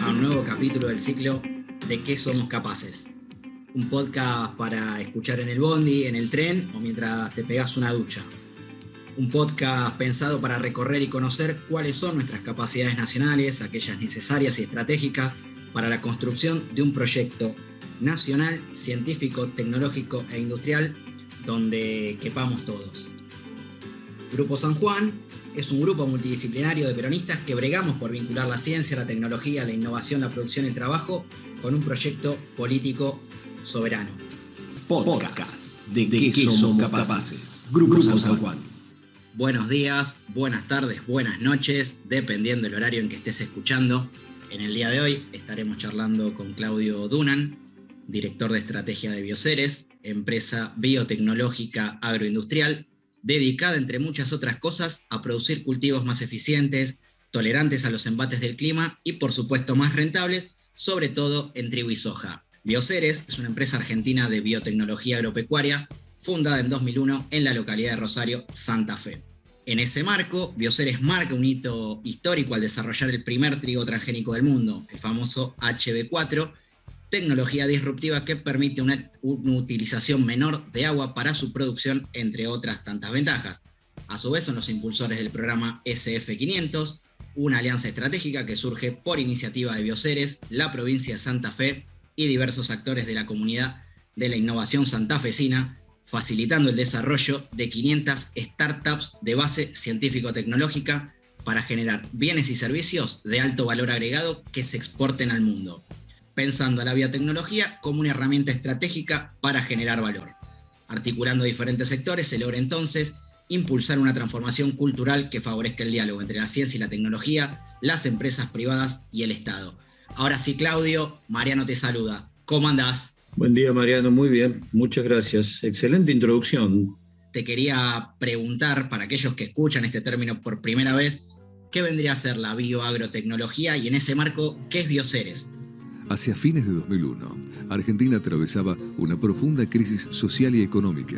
a un nuevo capítulo del ciclo ¿De qué somos capaces? Un podcast para escuchar en el bondi, en el tren o mientras te pegas una ducha. Un podcast pensado para recorrer y conocer cuáles son nuestras capacidades nacionales, aquellas necesarias y estratégicas para la construcción de un proyecto nacional, científico, tecnológico e industrial donde quepamos todos. Grupo San Juan es un grupo multidisciplinario de peronistas que bregamos por vincular la ciencia, la tecnología, la innovación, la producción y el trabajo con un proyecto político soberano. Podcast ¿De qué somos capaces? Grupo San Juan. Buenos días, buenas tardes, buenas noches, dependiendo del horario en que estés escuchando. En el día de hoy estaremos charlando con Claudio Dunan, director de estrategia de Bioceres, empresa biotecnológica agroindustrial, dedicada, entre muchas otras cosas, a producir cultivos más eficientes, tolerantes a los embates del clima y, por supuesto, más rentables, sobre todo en trigo y soja. Bioceres es una empresa argentina de biotecnología agropecuaria, fundada en 2001 en la localidad de Rosario, Santa Fe. En ese marco, Bioceres marca un hito histórico al desarrollar el primer trigo transgénico del mundo, el famoso HB4, tecnología disruptiva que permite una utilización menor de agua para su producción, entre otras tantas ventajas. A su vez, son los impulsores del programa SF500, una alianza estratégica que surge por iniciativa de Bioceres, la provincia de Santa Fe y diversos actores de la comunidad de la innovación santafesina, facilitando el desarrollo de 500 startups de base científico-tecnológica para generar bienes y servicios de alto valor agregado que se exporten al mundo, pensando a la biotecnología como una herramienta estratégica para generar valor. Articulando diferentes sectores, se logra entonces impulsar una transformación cultural que favorezca el diálogo entre la ciencia y la tecnología, las empresas privadas y el Estado. Ahora sí, Claudio, Mariano te saluda. ¿Cómo andás? Buen día, Mariano. Muy bien. Muchas gracias. Excelente introducción. Te quería preguntar, para aquellos que escuchan este término por primera vez, ¿qué vendría a ser la bioagrotecnología y en ese marco, qué es Bioceres? Hacia fines de 2001, Argentina atravesaba una profunda crisis social y económica.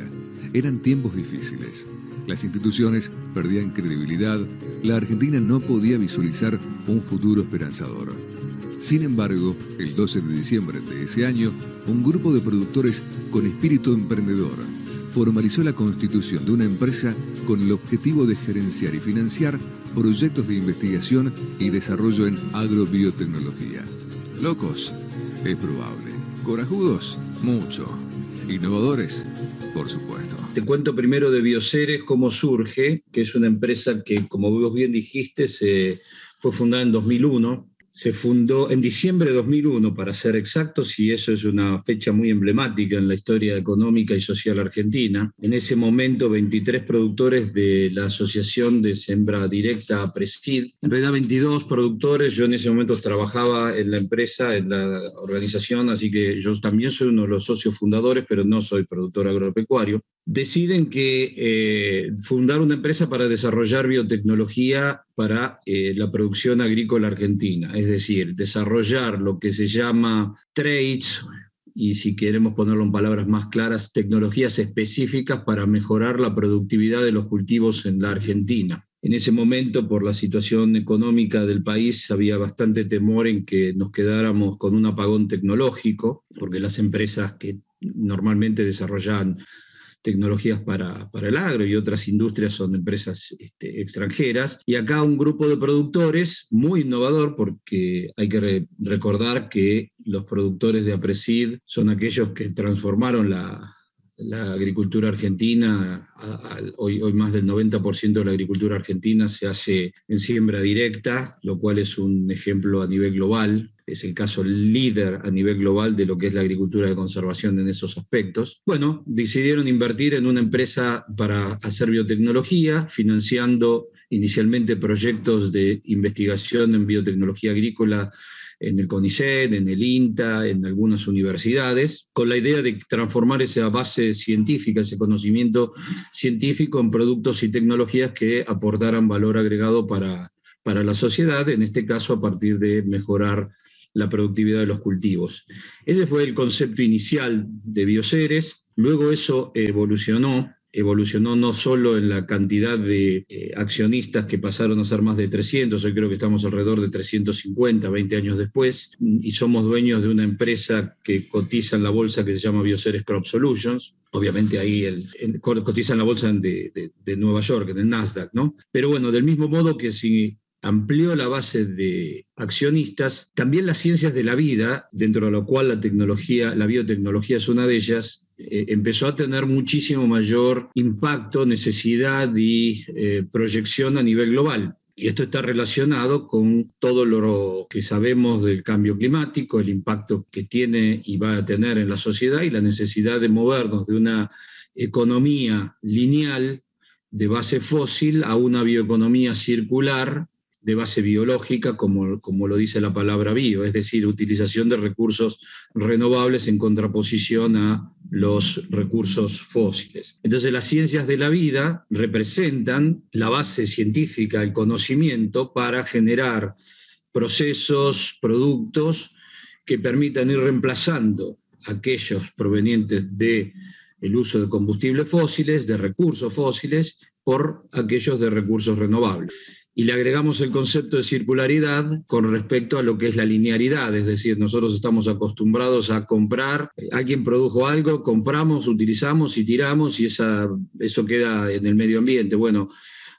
Eran tiempos difíciles. Las instituciones perdían credibilidad. La Argentina no podía visualizar un futuro esperanzador. Sin embargo, el 12 de diciembre de ese año, un grupo de productores con espíritu emprendedor formalizó la constitución de una empresa con el objetivo de gerenciar y financiar proyectos de investigación y desarrollo en agrobiotecnología. Locos, es probable. Corajudos, mucho. Innovadores, por supuesto. Te cuento primero de Bioceres, cómo surge, que es una empresa que, como vos bien dijiste, fue fundada en 2001. Se fundó en diciembre de 2001, para ser exactos, y eso es una fecha muy emblemática en la historia económica y social argentina. En ese momento, 23 productores de la Asociación de Siembra Directa APRESID, en realidad 22 productores. Yo en ese momento trabajaba en la empresa, en la organización, así que yo también soy uno de los socios fundadores, pero no soy productor agropecuario. Deciden fundar una empresa para desarrollar biotecnología para la producción agrícola argentina, es decir, desarrollar lo que se llama traits, y si queremos ponerlo en palabras más claras, tecnologías específicas para mejorar la productividad de los cultivos en la Argentina. En ese momento, por la situación económica del país, había bastante temor en que nos quedáramos con un apagón tecnológico, porque las empresas que normalmente desarrollaban tecnologías para el agro y otras industrias son empresas extranjeras. Y acá un grupo de productores muy innovador, porque hay que recordar que los productores de APRESID son aquellos que transformaron la agricultura argentina. Hoy más del 90% de la agricultura argentina se hace en siembra directa, lo cual es un ejemplo a nivel global. Es el caso líder a nivel global de lo que es la agricultura de conservación en esos aspectos. Bueno, decidieron invertir en una empresa para hacer biotecnología, financiando inicialmente proyectos de investigación en biotecnología agrícola en el CONICET, en el INTA, en algunas universidades, con la idea de transformar esa base científica, ese conocimiento científico en productos y tecnologías que aportaran valor agregado para la sociedad, en este caso a partir de mejorar la productividad de los cultivos. Ese fue el concepto inicial de Bioceres. Luego eso evolucionó evolucionó no solo en la cantidad de accionistas que pasaron a ser más de 300, hoy creo que estamos alrededor de 350, 20 años después, y somos dueños de una empresa que cotiza en la bolsa que se llama Bioceres Crop Solutions. Obviamente ahí cotiza en la bolsa de Nueva York, en el Nasdaq, ¿no? Pero bueno, del mismo modo que si amplió la base de accionistas, también las ciencias de la vida, dentro de lo cual la biotecnología es una de ellas, empezó a tener muchísimo mayor impacto, necesidad y proyección a nivel global. Y esto está relacionado con todo lo que sabemos del cambio climático, el impacto que tiene y va a tener en la sociedad y la necesidad de movernos de una economía lineal de base fósil a una bioeconomía circular de base biológica, como lo dice la palabra bio, es decir, utilización de recursos renovables en contraposición a los recursos fósiles. Entonces, las ciencias de la vida representan la base científica, el conocimiento para generar procesos, productos que permitan ir reemplazando aquellos provenientes del uso de combustibles fósiles, de recursos fósiles, por aquellos de recursos renovables. Y le agregamos el concepto de circularidad con respecto a lo que es la linearidad, es decir, nosotros estamos acostumbrados a comprar, alguien produjo algo, compramos, utilizamos y tiramos y eso queda en el medio ambiente. Bueno,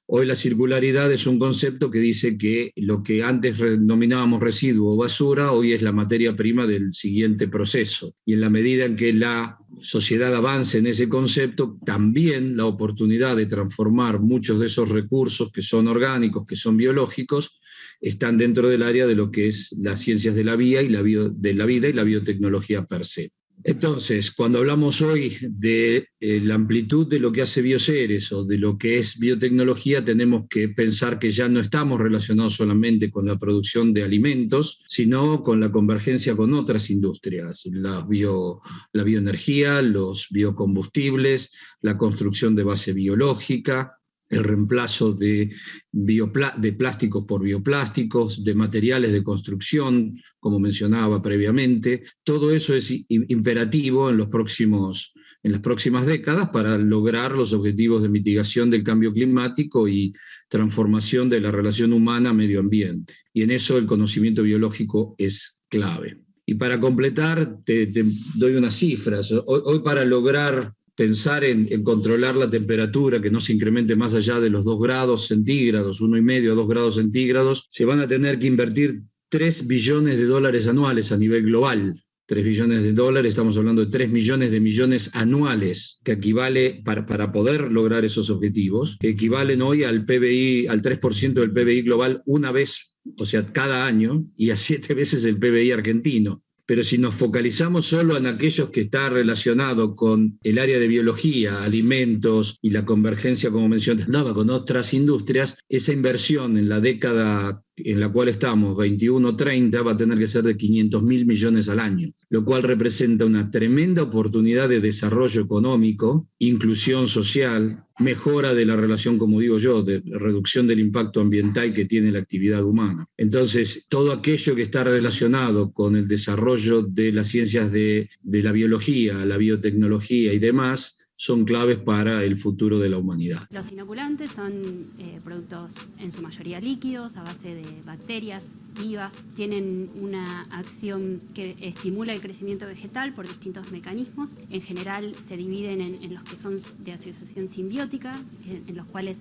hoy la circularidad es un concepto que dice que lo que antes denominábamos residuo o basura, hoy es la materia prima del siguiente proceso. Y en la medida en que la sociedad avance en ese concepto, también la oportunidad de transformar muchos de esos recursos que son orgánicos, que son biológicos, están dentro del área de lo que es las ciencias de la vida y la biotecnología per se. Entonces, cuando hablamos hoy de la amplitud de lo que hace Bioceres o de lo que es biotecnología, tenemos que pensar que ya no estamos relacionados solamente con la producción de alimentos, sino con la convergencia con otras industrias, la bioenergía, los biocombustibles, la construcción de base biológica, el reemplazo de plásticos por bioplásticos, de materiales de construcción, como mencionaba previamente. Todo eso es imperativo en las próximas décadas para lograr los objetivos de mitigación del cambio climático y transformación de la relación humana-medio ambiente. Y en eso el conocimiento biológico es clave. Y para completar, te doy unas cifras. Hoy para lograr pensar en controlar la temperatura, que no se incremente más allá de los 2 grados centígrados, 1,5 a 2 grados centígrados, se van a tener que invertir $3 billones anuales a nivel global. $3 billones, estamos hablando de 3 millones de millones anuales, que equivale, para poder lograr esos objetivos, que equivalen hoy al PBI, al 3% del PBI global una vez, o sea, cada año, y a 7 veces el PBI argentino. Pero si nos focalizamos solo en aquellos que están relacionados con el área de biología, alimentos y la convergencia, como mencionaba, con otras industrias, esa inversión en la década en la cual estamos, 21-30, va a tener que ser de 500.000 millones al año, lo cual representa una tremenda oportunidad de desarrollo económico, inclusión social, mejora de la relación, como digo yo, de reducción del impacto ambiental que tiene la actividad humana. Entonces, todo aquello que está relacionado con el desarrollo de las ciencias de la biología, la biotecnología y demás, son claves para el futuro de la humanidad. Los inoculantes son productos en su mayoría líquidos, a base de bacterias vivas. Tienen una acción que estimula el crecimiento vegetal por distintos mecanismos. En general se dividen en los que son de asociación simbiótica, en los cuales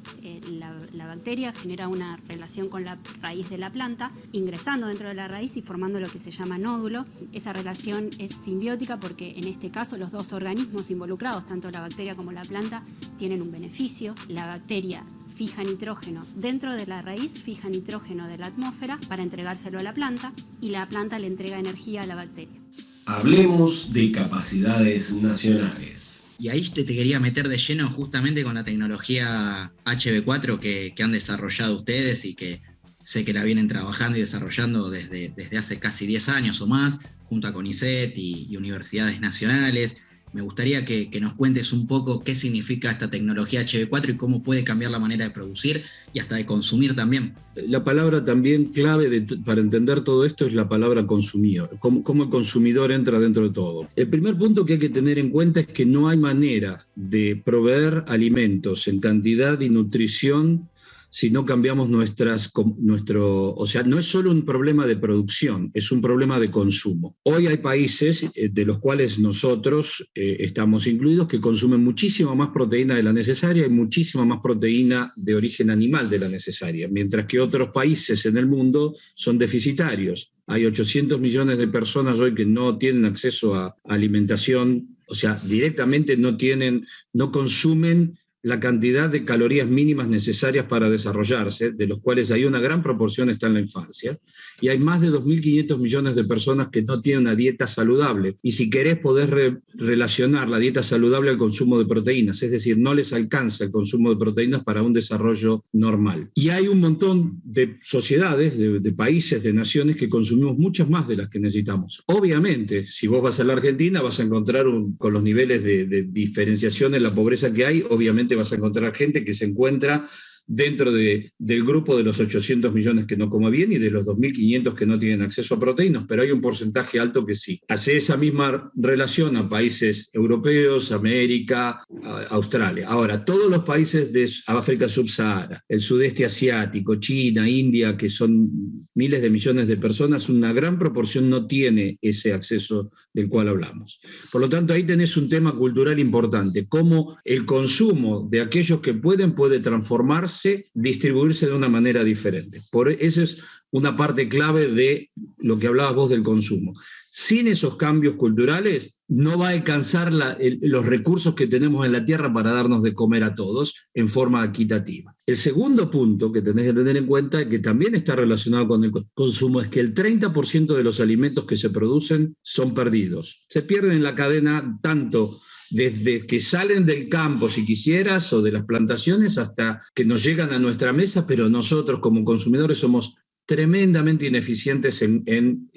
la bacteria genera una relación con la raíz de la planta, ingresando dentro de la raíz y formando lo que se llama nódulo. Esa relación es simbiótica porque en este caso los dos organismos involucrados, tanto la bacteria como la planta, tienen un beneficio. La bacteria fija nitrógeno dentro de la raíz, fija nitrógeno de la atmósfera para entregárselo a la planta y la planta le entrega energía a la bacteria. Hablemos de capacidades nacionales. Y ahí te quería meter de lleno justamente con la tecnología HB4 que han desarrollado ustedes y que sé que la vienen trabajando y desarrollando desde hace casi 10 años o más, junto a CONICET y universidades nacionales. Me gustaría que nos cuentes un poco qué significa esta tecnología HB4 y cómo puede cambiar la manera de producir y hasta de consumir también. La palabra también clave para entender todo esto es la palabra consumidor, cómo el consumidor entra dentro de todo. El primer punto que hay que tener en cuenta es que no hay manera de proveer alimentos en cantidad y nutrición si no cambiamos o sea, no es solo un problema de producción, es un problema de consumo. Hoy hay países de los cuales nosotros estamos incluidos que consumen muchísima más proteína de la necesaria y muchísima más proteína de origen animal de la necesaria, mientras que otros países en el mundo son deficitarios. Hay 800 millones de personas hoy que no tienen acceso a alimentación, o sea, directamente no consumen la cantidad de calorías mínimas necesarias para desarrollarse, de los cuales hay una gran proporción está en la infancia, y hay más de 2.500 millones de personas que no tienen una dieta saludable. Y si querés, podés relacionar la dieta saludable al consumo de proteínas, es decir, no les alcanza el consumo de proteínas para un desarrollo normal. Y hay un montón de sociedades, de países, de naciones que consumimos muchas más de las que necesitamos. Obviamente, si vos vas a la Argentina, vas a encontrar con los niveles de diferenciación en la pobreza que hay, obviamente vas a encontrar gente que se encuentra dentro del grupo de los 800 millones que no come bien y de los 2.500 que no tienen acceso a proteínas, pero hay un porcentaje alto que sí. Hace esa misma relación a países europeos, América, Australia. Ahora, todos los países de África subsahara, el sudeste asiático, China, India, que son miles de millones de personas, una gran proporción no tiene ese acceso del cual hablamos. Por lo tanto, ahí tenés un tema cultural importante, cómo el consumo de aquellos que puede transformarse, distribuirse de una manera diferente. Esa es una parte clave de lo que hablabas vos del consumo. Sin esos cambios culturales no va a alcanzar los recursos que tenemos en la tierra para darnos de comer a todos en forma equitativa. El segundo punto que tenés que tener en cuenta, y que también está relacionado con el consumo, es que el 30% de los alimentos que se producen son perdidos. Se pierden en la cadena tanto desde que salen del campo, si quisieras, o de las plantaciones, hasta que nos llegan a nuestra mesa, pero nosotros como consumidores somos tremendamente ineficientes en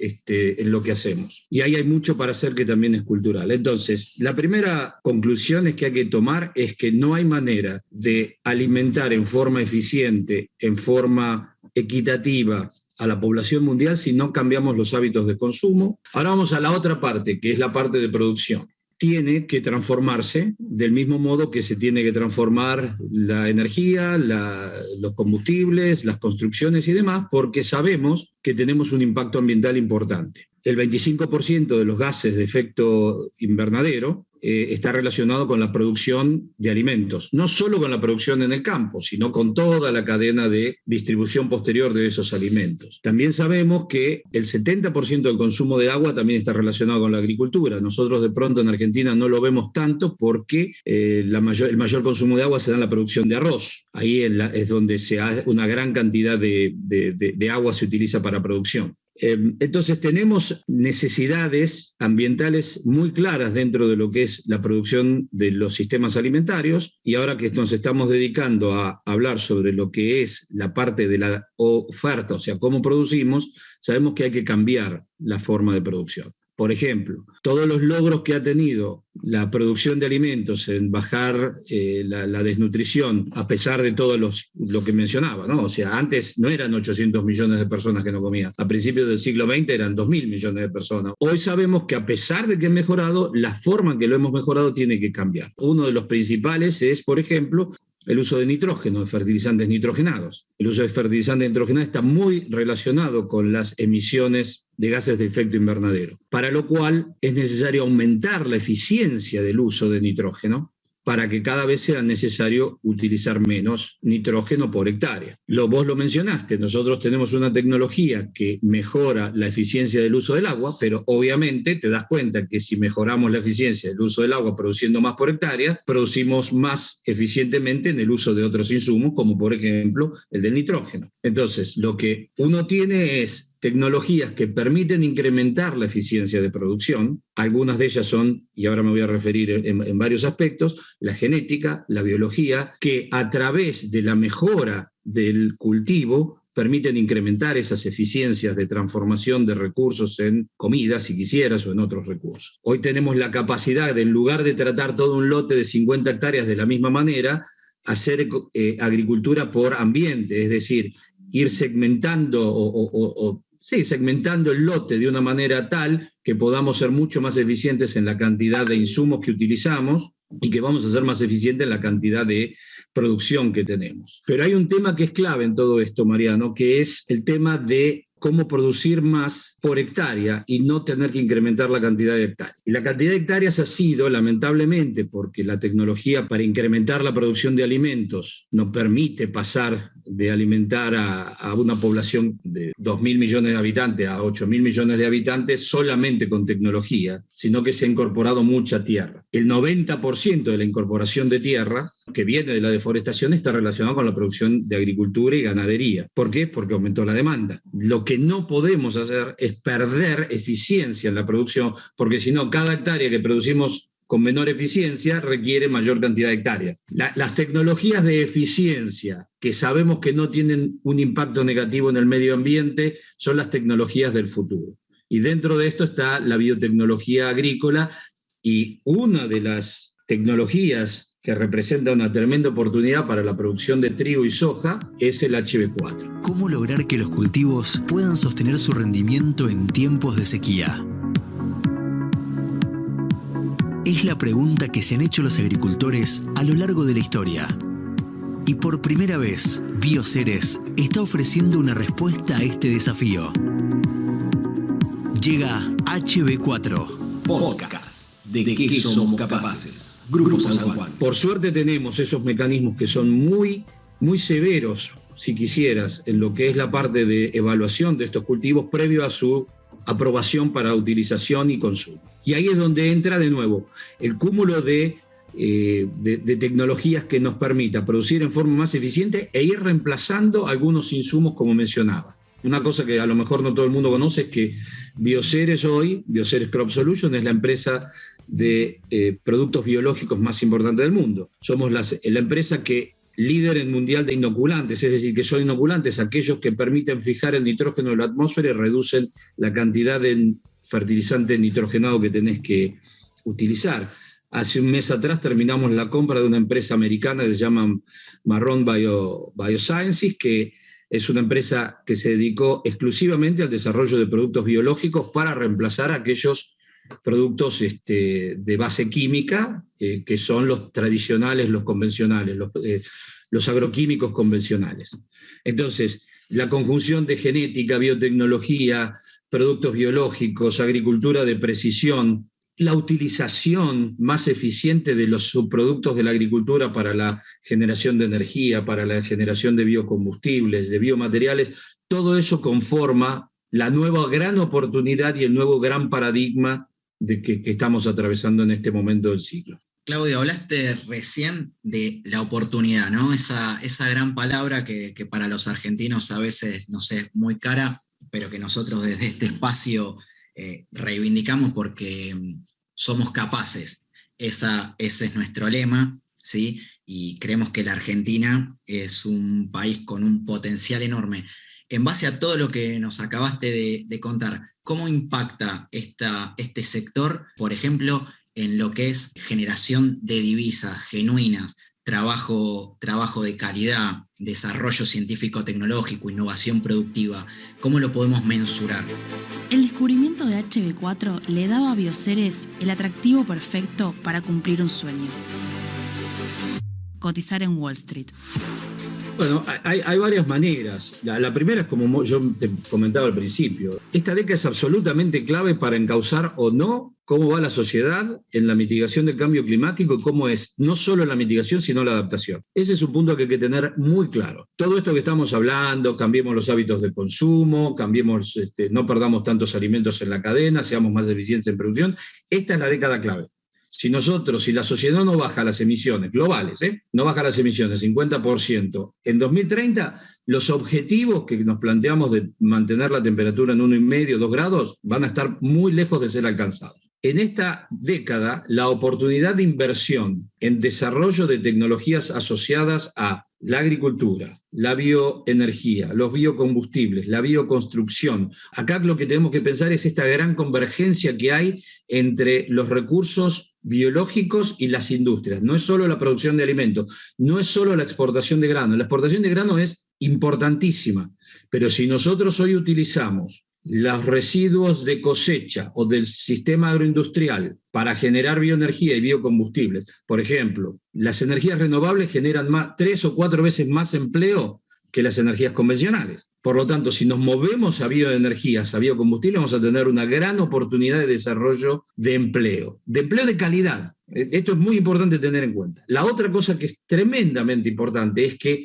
lo que hacemos. Y ahí hay mucho para hacer que también es cultural. Entonces, la primera conclusión que hay que tomar es que no hay manera de alimentar en forma eficiente, en forma equitativa, a la población mundial si no cambiamos los hábitos de consumo. Ahora vamos a la otra parte, que es la parte de producción. Tiene que transformarse del mismo modo que se tiene que transformar la energía, los combustibles, las construcciones y demás, porque sabemos que tenemos un impacto ambiental importante. El 25% de los gases de efecto invernadero está relacionado con la producción de alimentos, no solo con la producción en el campo, sino con toda la cadena de distribución posterior de esos alimentos. También sabemos que el 70% del consumo de agua también está relacionado con la agricultura. Nosotros de pronto en Argentina no lo vemos tanto porque el mayor consumo de agua se da en la producción de arroz. Ahí es donde una gran cantidad de agua se utiliza para producción. Entonces tenemos necesidades ambientales muy claras dentro de lo que es la producción de los sistemas alimentarios, y ahora que nos estamos dedicando a hablar sobre lo que es la parte de la oferta, o sea, cómo producimos, sabemos que hay que cambiar la forma de producción. Por ejemplo, todos los logros que ha tenido la producción de alimentos en bajar la desnutrición, a pesar de todo lo que mencionaba, ¿no? O sea, antes no eran 800 millones de personas que no comían. A principios del siglo XX eran 2.000 millones de personas. Hoy sabemos que a pesar de que ha mejorado, la forma en que lo hemos mejorado tiene que cambiar. Uno de los principales es, por ejemplo, el uso de nitrógeno, de fertilizantes nitrogenados. El uso de fertilizantes nitrogenados está muy relacionado con las emisiones de gases de efecto invernadero, para lo cual es necesario aumentar la eficiencia del uso de nitrógeno para que cada vez sea necesario utilizar menos nitrógeno por hectárea. Vos lo mencionaste, nosotros tenemos una tecnología que mejora la eficiencia del uso del agua, pero obviamente te das cuenta que si mejoramos la eficiencia del uso del agua produciendo más por hectárea, producimos más eficientemente en el uso de otros insumos, como por ejemplo el del nitrógeno. Entonces, lo que uno tiene es tecnologías que permiten incrementar la eficiencia de producción. Algunas de ellas son, y ahora me voy a referir en varios aspectos, la genética, la biología, que a través de la mejora del cultivo permiten incrementar esas eficiencias de transformación de recursos en comida, si quisieras, o en otros recursos. Hoy tenemos la capacidad de, en lugar de tratar todo un lote de 50 hectáreas de la misma manera, hacer agricultura por ambiente, es decir, ir segmentando segmentando el lote de una manera tal que podamos ser mucho más eficientes en la cantidad de insumos que utilizamos y que vamos a ser más eficientes en la cantidad de producción que tenemos. Pero hay un tema que es clave en todo esto, Mariano, que es el tema de cómo producir más por hectárea y no tener que incrementar la cantidad de hectáreas. Y la cantidad de hectáreas ha sido, lamentablemente, porque la tecnología para incrementar la producción de alimentos nos permite pasar de alimentar a una población de 2.000 millones de habitantes a 8.000 millones de habitantes solamente con tecnología, sino que se ha incorporado mucha tierra. El 90% de la incorporación de tierra que viene de la deforestación está relacionado con la producción de agricultura y ganadería. ¿Por qué? Porque aumentó la demanda. Lo que no podemos hacer es perder eficiencia en la producción, porque si no, cada hectárea que producimos con menor eficiencia requiere mayor cantidad de hectáreas. Las tecnologías de eficiencia que sabemos que no tienen un impacto negativo en el medio ambiente son las tecnologías del futuro. Y dentro de esto está la biotecnología agrícola, y una de las tecnologías que representa una tremenda oportunidad para la producción de trigo y soja es el HB4. ¿Cómo lograr que los cultivos puedan sostener su rendimiento en tiempos de sequía? Es la pregunta que se han hecho los agricultores a lo largo de la historia. Y por primera vez, Bioceres está ofreciendo una respuesta a este desafío. Llega HB4. Podcast de qué somos capaces. Grupo San Juan. Por suerte tenemos esos mecanismos que son muy, muy severos, si quisieras, en lo que es la parte de evaluación de estos cultivos previo a su aprobación para utilización y consumo. Y ahí es donde entra de nuevo el cúmulo de tecnologías que nos permita producir en forma más eficiente e ir reemplazando algunos insumos, como mencionaba. Una cosa que a lo mejor no todo el mundo conoce es que Bioceres hoy, Bioceres Crop Solutions, es la empresa de productos biológicos más importante del mundo. Somos la empresa que líder en mundial de inoculantes, es decir, que son inoculantes aquellos que permiten fijar el nitrógeno en la atmósfera y reducen la cantidad de fertilizante nitrogenado que tenés que utilizar. Hace un mes atrás terminamos la compra de una empresa americana que se llama Marrone Biosciences, que es una empresa que se dedicó exclusivamente al desarrollo de productos biológicos para reemplazar aquellos productos de base química, que son los tradicionales, los convencionales, los agroquímicos convencionales. Entonces, la conjunción de genética, biotecnología, productos biológicos, agricultura de precisión, la utilización más eficiente de los subproductos de la agricultura para la generación de energía, para la generación de biocombustibles, de biomateriales, todo eso conforma la nueva gran oportunidad y el nuevo gran paradigma de que estamos atravesando en este momento del ciclo. Claudio, hablaste recién de la oportunidad, ¿no? Esa gran palabra que para los argentinos a veces nos es muy cara, pero que nosotros desde este espacio reivindicamos porque somos capaces. Ese es nuestro lema, ¿sí? Y creemos que la Argentina es un país con un potencial enorme. En base a todo lo que nos acabaste de contar, ¿cómo impacta este sector, por ejemplo, en lo que es generación de divisas genuinas, trabajo de calidad, desarrollo científico-tecnológico, innovación productiva? ¿Cómo lo podemos mensurar? El descubrimiento de HB4 le daba a Bioceres el atractivo perfecto para cumplir un sueño: cotizar en Wall Street. Bueno, hay varias maneras. La primera es, como yo te comentaba al principio, esta década es absolutamente clave para encauzar o no cómo va la sociedad en la mitigación del cambio climático y cómo es no solo la mitigación, sino la adaptación. Ese es un punto que hay que tener muy claro. Todo esto que estamos hablando, cambiemos los hábitos de consumo, no perdamos tantos alimentos en la cadena, seamos más eficientes en producción, esta es la década clave. Si la sociedad no baja las emisiones globales, no baja las emisiones 50%, en 2030 los objetivos que nos planteamos de mantener la temperatura en 1,5, 2 grados van a estar muy lejos de ser alcanzados. en esta década la oportunidad de inversión en desarrollo de tecnologías asociadas a la agricultura, la bioenergía, los biocombustibles, la bioconstrucción. Acá lo que tenemos que pensar es esta gran convergencia que hay entre los recursos biológicos y las industrias. No es solo la producción de alimentos, no es solo la exportación de grano. La exportación de grano es importantísima, pero si nosotros hoy utilizamos los residuos de cosecha o del sistema agroindustrial para generar bioenergía y biocombustibles, por ejemplo, las energías renovables generan 3 o 4 veces más empleo que las energías convencionales. Por lo tanto, si nos movemos a bioenergías, a biocombustibles, vamos a tener una gran oportunidad de desarrollo de empleo de calidad. Esto es muy importante tener en cuenta. La otra cosa que es tremendamente importante es que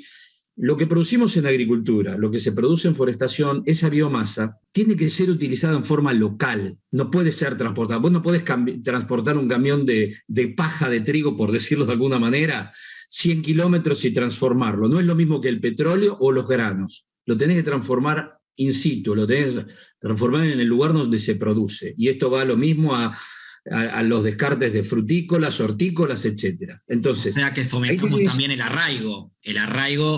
lo que producimos en agricultura, lo que se produce en forestación, esa biomasa, tiene que ser utilizada en forma local, no puede ser transportada. Vos no podés transportar un camión de paja de trigo, por decirlo de alguna manera, 100 kilómetros y transformarlo. No es lo mismo que el petróleo o los granos. Lo tenés que transformar in situ, lo tenés que transformar en el lugar donde se produce. Y esto va lo mismo a los descartes de frutícolas, hortícolas, etc. Entonces, o sea que fomentamos también el arraigo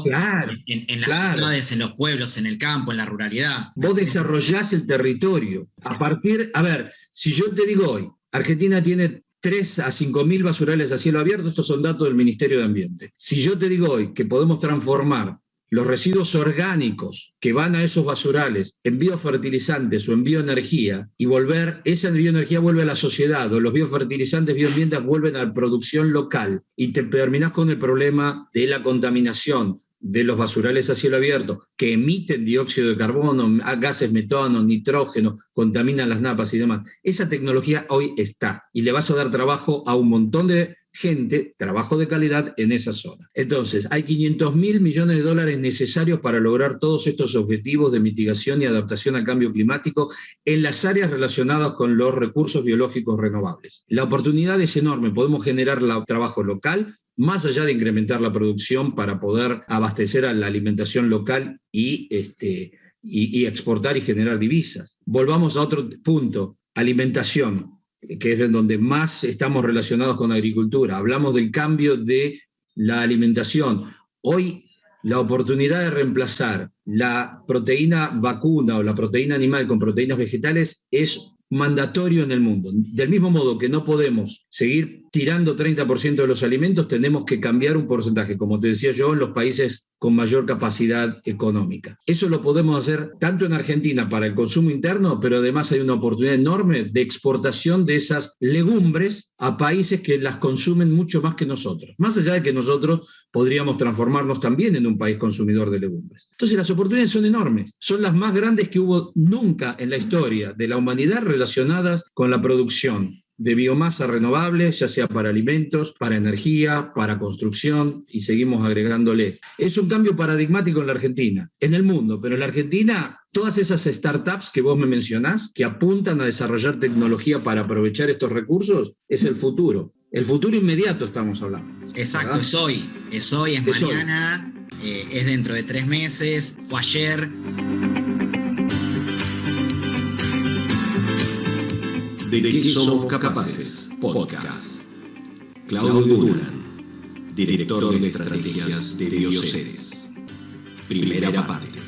claro, en las ciudades, en los pueblos, en el campo, en la ruralidad. Vos desarrollás el territorio. A ver, si yo te digo hoy, Argentina tiene 3 a 5.000 basurales a cielo abierto, estos son datos del Ministerio de Ambiente. Si yo te digo hoy que podemos transformar los residuos orgánicos que van a esos basurales en biofertilizantes o en bioenergía y esa bioenergía vuelve a la sociedad, o los biofertilizantes, bioambientes vuelven a la producción local, y te terminás con el problema de la contaminación de los basurales a cielo abierto que emiten dióxido de carbono, gases metano, nitrógeno, contaminan las napas y demás. Esa tecnología hoy está y le vas a dar trabajo a un montón de gente, trabajo de calidad en esa zona. Entonces, hay $500.000 millones necesarios para lograr todos estos objetivos de mitigación y adaptación al cambio climático en las áreas relacionadas con los recursos biológicos renovables. La oportunidad es enorme, podemos generar trabajo local, más allá de incrementar la producción para poder abastecer a la alimentación local y exportar y generar divisas. Volvamos a otro punto, alimentación, que es en donde más estamos relacionados con agricultura. Hablamos del cambio de la alimentación. Hoy la oportunidad de reemplazar la proteína vacuna o la proteína animal con proteínas vegetales es mandatorio en el mundo. Del mismo modo que no podemos seguir tirando 30% de los alimentos, tenemos que cambiar un porcentaje, como te decía yo, en los países con mayor capacidad económica. Eso lo podemos hacer tanto en Argentina para el consumo interno, pero además hay una oportunidad enorme de exportación de esas legumbres a países que las consumen mucho más que nosotros. Más allá de que nosotros podríamos transformarnos también en un país consumidor de legumbres. Entonces las oportunidades son enormes. Son las más grandes que hubo nunca en la historia de la humanidad relacionadas con la producción de biomasa renovable, ya sea para alimentos, para energía, para construcción, y seguimos agregándole. Es un cambio paradigmático en la Argentina, en el mundo, pero en la Argentina todas esas startups que vos me mencionás, que apuntan a desarrollar tecnología para aprovechar estos recursos, es el futuro. El futuro inmediato estamos hablando. Exacto, ¿verdad? es hoy, es mañana, es dentro de 3 meses, fue ayer. ¿De qué somos capaces? Podcast. Claudio Dunan, director de estrategias de Bioceres. Primera parte.